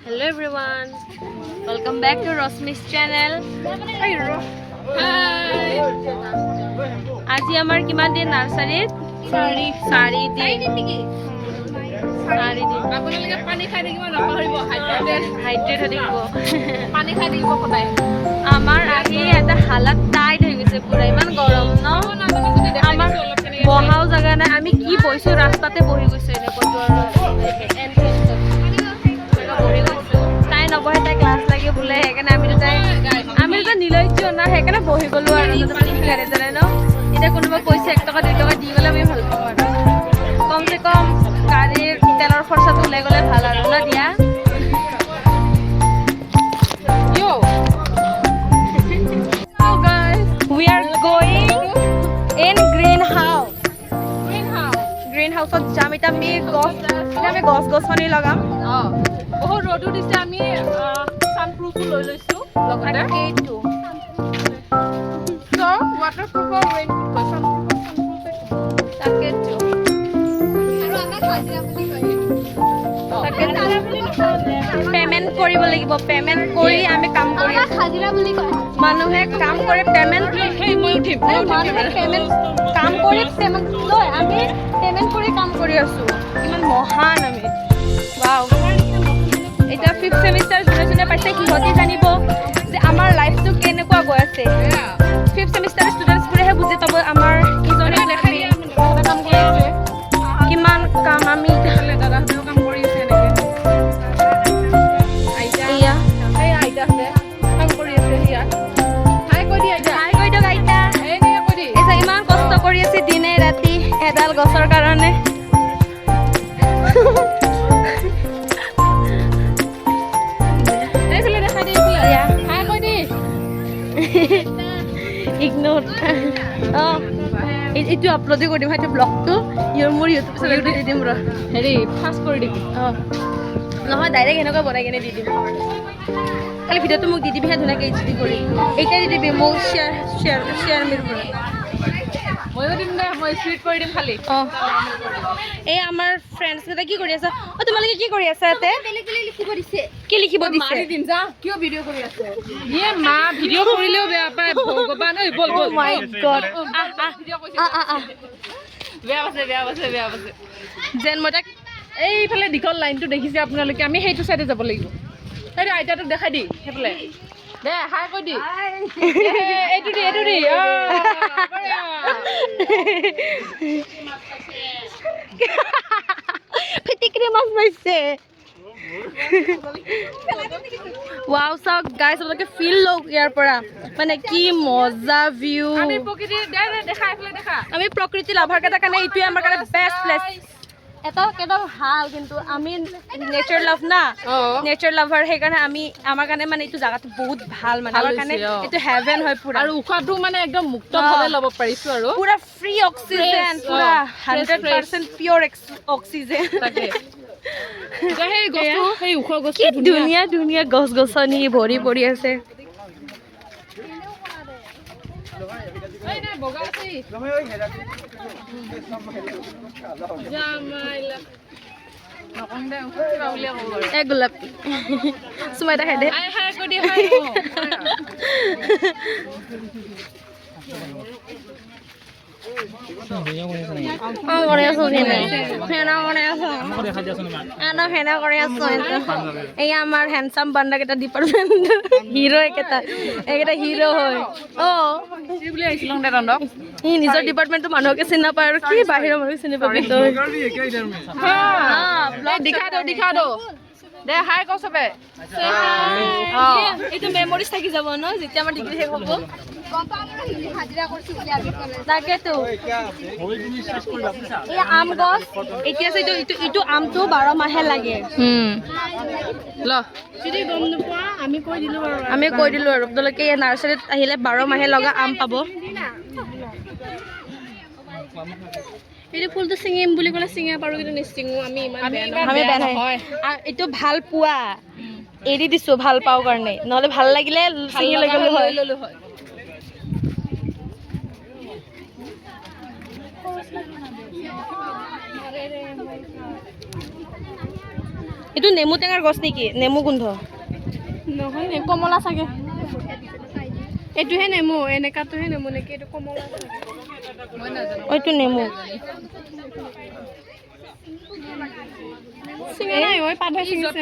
Hello everyone, welcome back to Rosmi's channel. Hi. আজি আমাৰ কিমান দিন নাৰ্সাৰীত? 4 দিন। আপোনালোকে পানী খাই থাকিব নপাহৰিব, হাইড্ৰেট হৈ থাকিব। পানী খাই থাকিব সদায়। আমাৰ আহি এটা হালত টাইট হৈ গৈছে পুৰা, ইমান গৰম ন? আমাৰ বহাও জাগা নাই, আমি কি বহিছো ৰাস্তাতে বহি গৈছো এনেকৈ তাই নবহে, তাই ক্লাছ লাগে বোলে, সেইকাৰণে আমি দুটা নিলজ্জ না, সেইকাৰণে বহি গলো আৰু গাড়ী জানে ন। এতিয়া কোনোবা পইচা 1 টকা 2 টকা দি গ'লে আমি ভাল পাওঁ আৰু কমচে কম গাড়ীৰ তেলৰ খৰচাটো ওলাই গ'লে ভাল আৰু ন দিয়া। We are going in greenhouse যাম। এতিয়া আমি গছ-গছনি লগাম। বহুত ৰ'দো দিছে, আমি সানপ্ৰুফো লৈ লৈছো লগতে। এইটো সো ৱাটাৰপ্ৰুফৰ তাকেটো পেমেন্ট কৰিব লাগিব। পেমেন্ট কৰি আমি কাম কৰি মানুহে কাম কৰি পেমেন্ট কাম কৰি পেমেন্ট লৈ আমি পেমেন্ট কৰি কাম কৰি আছো। ইমান মহান আমি। ৱাও, এটা 5th সেমিস্টাৰ যোনে পাইছে সিহঁতি জানিব যে আমাৰ লাইফটো কেনেকুৱা গৈ আছে। 5th সেমিস্টাৰ ষ্টুডেণ্টছবোৰেহে বুজি পাব আমাৰ ইজনে কাম কৰি আছে, কিমান কাম আমি দাদাহঁতেও কাম কৰি আছে। এনেকৈ আইতাহঁতে কাম কৰি আছে। হাই কৈ দিয়ক আইতা। ইমান কষ্ট কৰি আছে দিনে ৰাতি এডাল গছৰ কাৰণে। ইগনোৰ এইটো আপলোড কৰি দিম, সেইটো ব্লগটো মোৰ ইউটিউব চেনেলটো দি দিম। হেৰি ফাৰ্ষ্ট কৰি দিম। নহয়, ডাইৰেক্ট এনেকুৱা বনাই কিনে দি দিম। খালি ভিডিঅ'টো মোক দি দিবিহে ধুনীয়াকৈ HD কৰি। এতিয়া দি দিবি মোক শ্বেয়াৰ মিৰ পৰা। ময়ো দিম দে, মই স্পিড কৰি দিম খালি। এই আমাৰ ফ্ৰেণ্ডছ কেইটা কি কৰি আছা? তোমালোকে কি কৰি আছা ইয়াতে? কি লিখিব দিছে? মাৰি দিম যা, কিয় ভিডিঅ' কৰি আছে? ইয়ে মা, ভিডিঅ' কৰিলেও বেয়া পায় ভগৱান। ঐ বল বল। ও মাই গড, বেয়া পাইছে। যেন মই তাক এইফালে দীঘল লাইনটো দেখিছে আপোনালোকে, আমি সেইটো চাইডে যাব লাগিব। সেইটো আইতাটোক দেখাই দি সেইফালে দে, হাই কৈ দি। এইটো দি ফিটিকৰি মাছ পাইছে। ৱাও, চাওক গাইজ, আপোনালোকে ফিল লওক ইয়াৰ পৰা, মানে কি মজা ভিউ। আমি প্ৰকৃতি লাভাৰ কেইটাৰ কাৰণে এইটোৱে আমাৰ কাৰণে বেষ্ট প্লেচ। এটা ভাল, কিন্তু আমি নেচাৰ লাভ না, নেচাৰ লাভাৰ, সেইকাৰণে আমাৰ কাৰণে মানে এইটো জাগাটো বহুত ভাল। মানে আমাৰ কাৰণে এইটো হেভেন হয় পুৰা। আৰু উশাহটো মানে একদম মুক্তভাৱে ল'ব পাৰিছো আৰু পুৰা ফ্ৰী অক্সিজেন, পুৰা 100% পিয়ৰ অক্সিজেন। কি ধুনীয়া গছ-গছনি ভৰি পৰি আছে। গোলাপী চুমাই দেখাই দে। এই আমাৰ হেণ্ডচাম বান্দা কেইটা ডিপাৰ্টমেণ্ট হিৰো, এইকেইটা হিৰো হয়। সি নিজৰ ডিপাৰ্টমেণ্টৰ মানুহকে চিনি নাপায় আৰু কি বাহিৰৰ মানুহ চিনি পাবি তই। দে হাই কও চবে। এইটো মেমৰিজ থাকি যাব ন, যেতিয়া আমাৰ ডিগ্ৰী শেষ হ'ব। তাকেতো এই আম গছ এতিয়া ইটো আমটো 12 মাহে লাগে। আমি কৈ দিলো আৰু আপোনালোকে নাৰ্চাৰীত আহিলে 12 মাহে লগা আম পাব। এইটো ফুলটো ছিঙিম বুলি ক'লে ছিঙিব পাৰো, কিন্তু নিছিঙো। আমি বেয়া নহয়, এইটো ভাল পোৱা এৰি দিছো, ভাল পাওঁ কাৰণে। নহ'লে ভাল লাগিলে ছিঙি লৈ গ'লো হয়। এইটো নেমু টেঙাৰ গছ নেকি? নেমু গোন্ধ নহয় নে কমলা চাগে এইটোহে নেমু এনেকাটোহে নেমু নেকি এইটো কমলা মই নাজানো এইটো নেমু চিঙা নাই ঐ পাধে চিঙিছে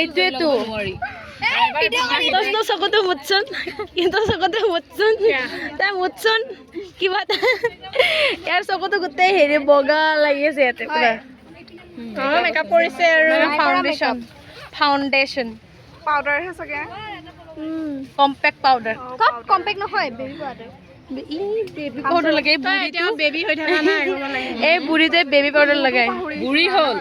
এইটোৱেতো তই চকুটো মুচোন কিন্তু চকুটো মুচোন তাই মুচোন কিবা ইয়াৰ চকুটো গোটেই হেৰি বগা লাগি আছে ইয়াতে পুৰা মেকআপ কৰিছে আৰু ফাউণ্ডেশ্যন পাউডাৰ হে চাগে কম্পেক্ট পাউডাৰ কম্পেক্ট নহয় বেবি পাউডাৰ বেবি পাউডাৰ লগাই এতিয়া বেবি হৈ থকা নাই এই বুঢ়ীটোৱে বেবি পাউডাৰ লগাই বুঢ়ী হ'ল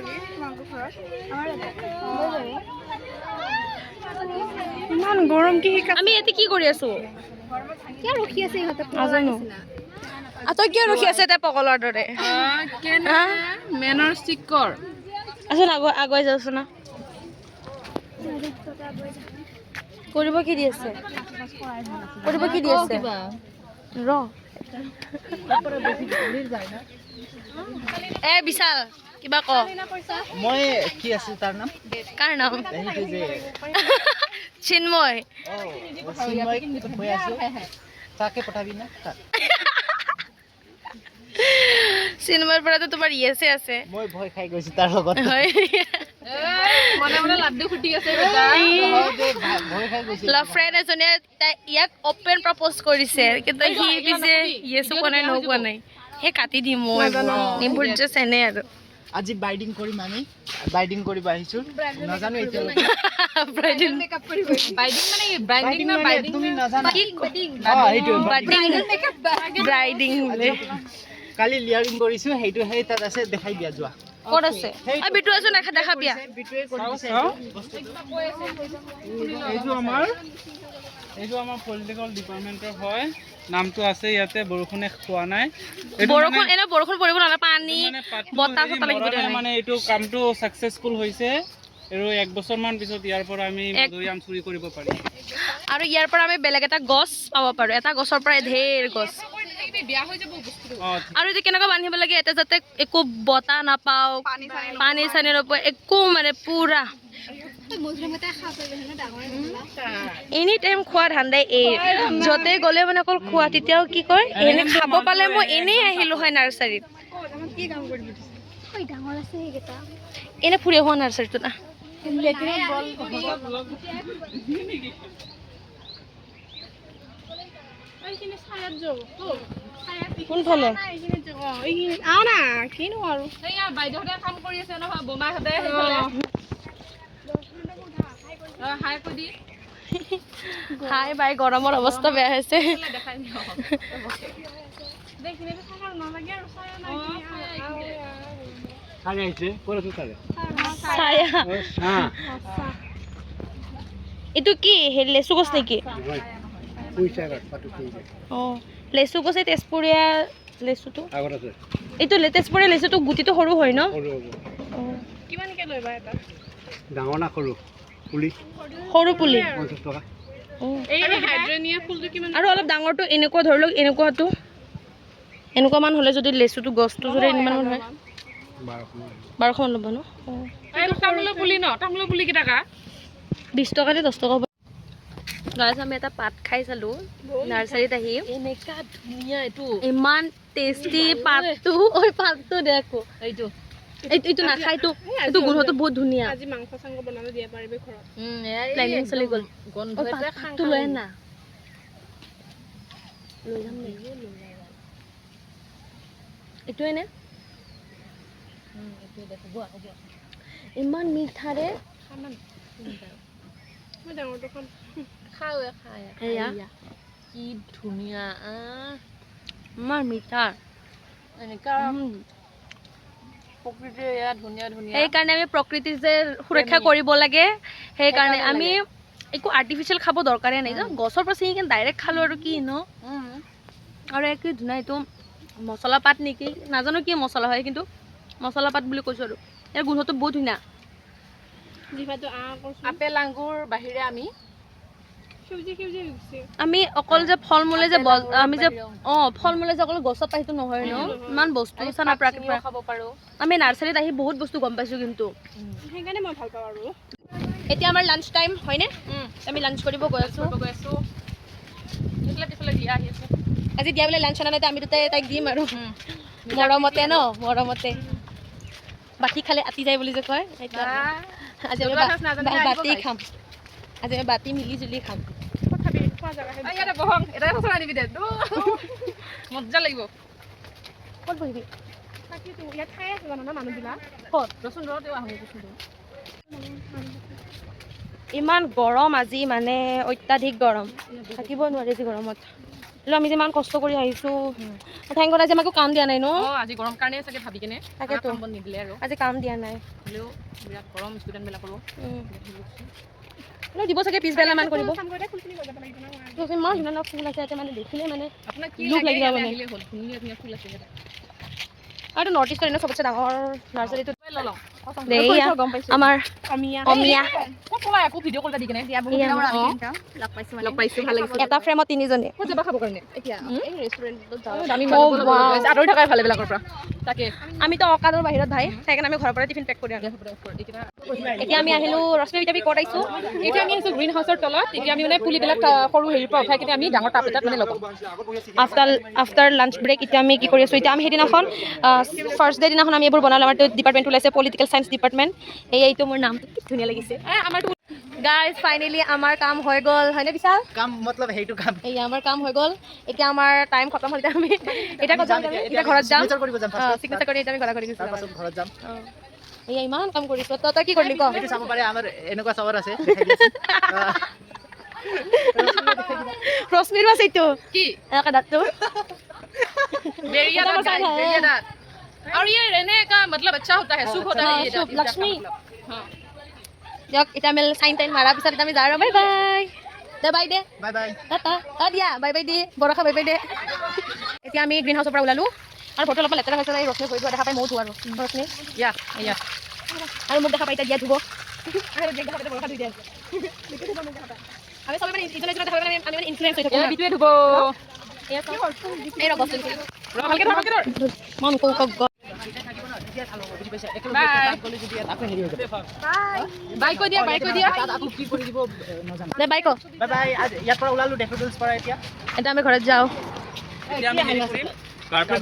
ইমান গৰম কি শিকা আমি ইয়াতে কি কৰি আছো কিয় ৰখি আছে ইহঁতে নাজানো তই কিয় ৰখি আছে তাই পগলৰ দৰে মেনৰ ষ্টিকৰ আচোন আগুৱাই যাওঁচোন না কৰিব কি দি আছে কৰিব কি দি আছে ৰ এ বিশাল কিবা ক মই কি আছে তাৰ নাম কাৰ নাম এইটো যে চিন্ময় চিন্ময় হৈ আছো তাকে পঠাবি না চিন্ময়ৰ পৰাতো তোমাৰ ইয়েছে আছে মই ভয় খাই গৈছো তাৰ লগত হয় মনে মনে লাড্ডু ফুটি আছে ভয় খাই গৈছো লভ ফ্ৰেণ্ড এজনে ইয়াক অপেন প্ৰপ'জ কৰিছে কিন্তু সি পিছে ইয়েছো কোৱা নাই ন কোৱা নাই সেই কাটি দিম মই এইবোৰ জাষ্ট এনে আৰু আজি বাইডিং কৰিম আমি বাইডিং কৰিব আহিছো নাজানো এতিয়ালৈকে ব্ৰাইডেল মেকআপ কৰিব বাইডিং মানে ব্ৰাইডিং না বাইডিং তুমি নাজানা বাইডিং এইটো ব্ৰাইডিং বোলে কালি লিয়াৰিং কৰিছো সেইটো সেই তাত আছে দেখাই দিয়া যোৱা ক'ত আছে বিটু আছো দেখা বিয়া বিটুৱে কৰি দিছে এইটো আমাৰ পলিটিকেল ডিপাৰ্টমেণ্টৰ হয় নামটো আছে ইয়াতে বৰষুণে খোৱা নাই বৰষুণ এনে বৰষুণ পৰিব নালাগে পানী বতাহ চতাহ লাগিব মানে এইটো কামটো সাকসেসফুল হৈছে আৰু 1 বছৰমান পিছত ইয়াৰ পৰা আমি মধুৰিআম চুৰি কৰিব পাৰিম আৰু ইয়াৰ পৰা আমি বেলেগ এটা গছ পাব পাৰো এটা গছৰ পৰা ঢেৰ গছ আৰু যে কেনেকুৱা বান্ধিব লাগে এটা যাতে একো বতাহ নাপাও পানী চানি নাপাও একো মানে পুৰা এনি টাইম খোৱা ধান্দাই এই য'তে গ'লে মানে অকল খোৱা তেতিয়াও কি কয় এনে খাব পালে মই এনেই আহিলো হয় নাৰ্চাৰীত এনে ফুৰি হোৱা নাৰ্চাৰীটো না কোনফালে কিনো আৰু বাইদেউহঁতে কাম কৰি আছে নহয় বোমাহঁতে হাই বাই গৰমৰ অৱস্থা বেয়া হৈছে কালি আহিছে ক'ত আছে তাৰে এইটো কি লেচু গছ নেকি অ লেচু গছ এই তেজপুৰীয়া লেচুটো আগত আছে এইটো তেজপুৰীয়া লেচুটো গুটিটো সৰু হয় ন কিমানকে লৈবা এটা ডাঙৰ না সৰু পুলি সৰু পুলি 50 টকা এই হাইড্ৰেনিয়া ফুলটো কিমান আৰু অলপ ডাঙৰটো এনেকুৱা ধৰি লওক এনেকুৱাটো এনেকুৱা মান হ'লে যদি লেচুটো গছটো যদি ইমান মান হয় 1200 মান ল'ব ন এই তামোলৰ পুলি ন তামোলৰ পুলি কেইটা 20 টকাতে 10 টকা গাইছ আমি এটা পাত খাই চালো নাৰ্চাৰীত আহি এনেকা ধুনীয়া এইটো ইমান টেষ্টি পাতটো ওই পাতটো দেখো এইটো এইটো নাখাইতো এইটো গোন্ধটো বহুত ধুনীয়া আজি মাংস চাংগ বনালে দিয়া পাৰিবে ঘৰত প্লেনিং চলি গ'ল গন্ধতে পাতটো লৈ না লৈ যাম এইটোৱে নে ইমান মিঠাৰে মই ডাঙৰটো খাম এয়া কি ধুনীয়া ইমান মিঠা এনেকা প্ৰকৃতিৰ এয়া ধুনীয়া ধুনীয়া সেইকাৰণে আমি প্ৰকৃতি যে সুৰক্ষা কৰিব লাগে সেইকাৰণে আমি একো আৰ্টিফিচিয়েল খাব দৰকাৰে নাই গছৰ পৰা ছিঙি কিনে ডাইৰেক্ট খালো আৰু কি ন আৰু কি ধুনীয়া এইটো মছলা পাত নেকি নাজানো কি মছলা হয় কিন্তু মছলা পাত বুলি কৈছো আৰু ইয়াৰ গোন্ধটো বহুত ধুনীয়া জিভাটো কৰিছো আপেল আঙ্গুৰ বাহিৰে আমি সেউজীয়া সেউজীয়া হৈছে আমি অকল যে ফল মূলে যে আমি যে ফল মূলে যে অকল গছত পাই সেইটো নহয় ন ইমান বস্তু আছে না প্ৰাকৃতিক খাব পাৰো আমি নাৰ্চাৰীত আহি বহুত বস্তু গম পাইছোঁ কিন্তু সেইকাৰণে মই ভাল পাওঁ আৰু এতিয়া আমাৰ লাঞ্চ টাইম হয়নে আমি লাঞ্চ কৰিব গৈ আছোঁ আজি দিয়া বোলে লাঞ্চ অনা নাই আমি দুটাই তাইক দিম আৰু মৰমতে ন মৰমতে বাতি খালে আতি যায় বুলি যে কয় আজি আমি বাতি খাম আজি আমি বাতি মিলি জুলি খাম তথাপি খোৱা জেগাহে মজা লাগিব ক'ত বহিবি তাকেতো ইয়াত ঠাই আছে জানো না মানুহবিলাক ক'ত ইমান গৰম আজি মানে অত্যাধিক গৰম থাকিব নোৱাৰি আজি গৰমত আমি যিমান কষ্ট কৰি আহিছোঁ থেংক গড আজি আমাকো কাম দিয়া নাই ন আজি গৰম কাৰণে চাগে ভাবি কেনে তাকেতো কাম নিদিলে আৰু আজি কাম দিয়া নাই হ'লেও বিৰাট গৰম ষ্টুডেণ্টবিলাকৰো দিব চাগে পিছবেলামান কৰিব কাম কৰিলে ফুলখিনি লৈ যাব লাগিব নহয় ইমান ধুনীয়া ফুল আছে ইয়াতে মানে দেখিলে মানে আপোনাক কি লোভ লাগে লাগি যাব মানে আহিলে হ'ল ধুনীয়া ধুনীয়া ফুল আছে ইয়াতে আৰু নৰ্থ ইষ্টৰ এনে চবতছে ডাঙৰ নাৰ্চাৰীটো লওঁ গম পাইছোঁ আমাৰ অমিয়া ক'ত কমাই আকৌ ভিডিঅ' কল এটা দি কেনে লগ পাইছোঁ ভাল লাগিছে এটা ফ্ৰেমত 3 জনী ক'ত যাবা খাবৰ কাৰণে এতিয়া এই ৰেষ্টুৰেণ্টত আমি আঁতৰি থকাই ভাল এইবিলাকৰ পৰা তাকে আমিতো অকাদৰ বাহিৰত ভাই সেইকাৰণে আমি ঘৰৰ পৰা টিফিন পেক কৰি আনো এতিয়া আমি আহিলোঁ ৰশ্মি এতিয়া আমি ক'ত আহিছোঁ এতিয়া আমি আহিছোঁ গ্ৰীণ হাউচৰ তলত এতিয়া আমি মানে পুলিবিলাক সৰু হেৰিৰ পৰা উঠাই কিনে আমি ডাঙৰ টাব এটাত মানে লগাওঁ আফটাৰ লাঞ্চ ব্ৰেক এতিয়া আমি কি কৰি আছোঁ এতিয়া আমি সেইদিনাখন ফাৰ্ষ্ট ডে দিনাখন আমি এইবোৰ বনালোঁ আমাৰ ডিপাৰ্টমেণ্ট ওলাইছে পলিটিকেল চায়েন্স ডিপাৰ্টমেণ্ট এইটো মোৰ নামটো কি ধুনীয়া লাগিছে আমাৰতো গাইজ ফাইনেলি আমাৰ কাম হৈ গ'ল হয়নে বিশাল কাম মতলব সেইটো কাম এই আমাৰ কাম হৈ গ'ল এতিয়া আমাৰ টাইম খতম হ'ল আমি এতিয়া ক'ত যাম এতিয়া ঘৰত যাম signature কৰিব যাম first. চিগনেচাৰ কৰি এতিয়া আমি গলা কৰি গৈছোঁ তাৰপাছত ঘৰত যাম এয়া ইমান কাম কৰিছোঁ তই কি কৰিলি ক এইটো চাব পাৰে আমাৰ এনেকুৱা চাৱাৰ আছে দেখাই দিয়াচোন। ৰশ্মিৰো আছে এইটো কি এনেকুৱা দাঁতটো बेरिया এটা दांत बचा है। बेरिया दांत और ये रहने का मतलब अच्छा होता है सुख होता है ये सुख, दांत, लक्ष्मी। इसका मतलब। हाँ দিয়ক এতিয়া আমি চাইন টাইন মাৰাৰ পিছত এতিয়া আমি যাওঁ আৰু বাই বাই দে বাই দে বাই বাই দিয়া বাই বাই দে বৰষা বাই বাই দে এতিয়া আমি গ্ৰীণ হাউচৰ পৰা ওলালোঁ আৰু ফটো অলপ লেতেৰা হৈছে এই ৰশ্মি ভৰি ধোৱা দেখা পাই ময়ো ধোৱা আৰু ৰশ্মি या या আৰু মোক দেখা পাই এতিয়া দিয়া ধুব আমি চবে মানে ইজনে ইজনে দেখা পাই আমি মানে ইনফ্লুৱেঞ্চ হৈ থাকোঁ ये बिटुए धुबो এই ৰব গছটো ভালকে ধৰ মই মুখ बाई को दिया দে বাই ক বাই বাই ইয়াৰ পৰা ওলালোঁ ডেফোডিলছ পৰা এতিয়া এতিয়া আমি ঘৰত যাওঁ এতিয়া আমি হেৰি কৰিম কাৰ্পেট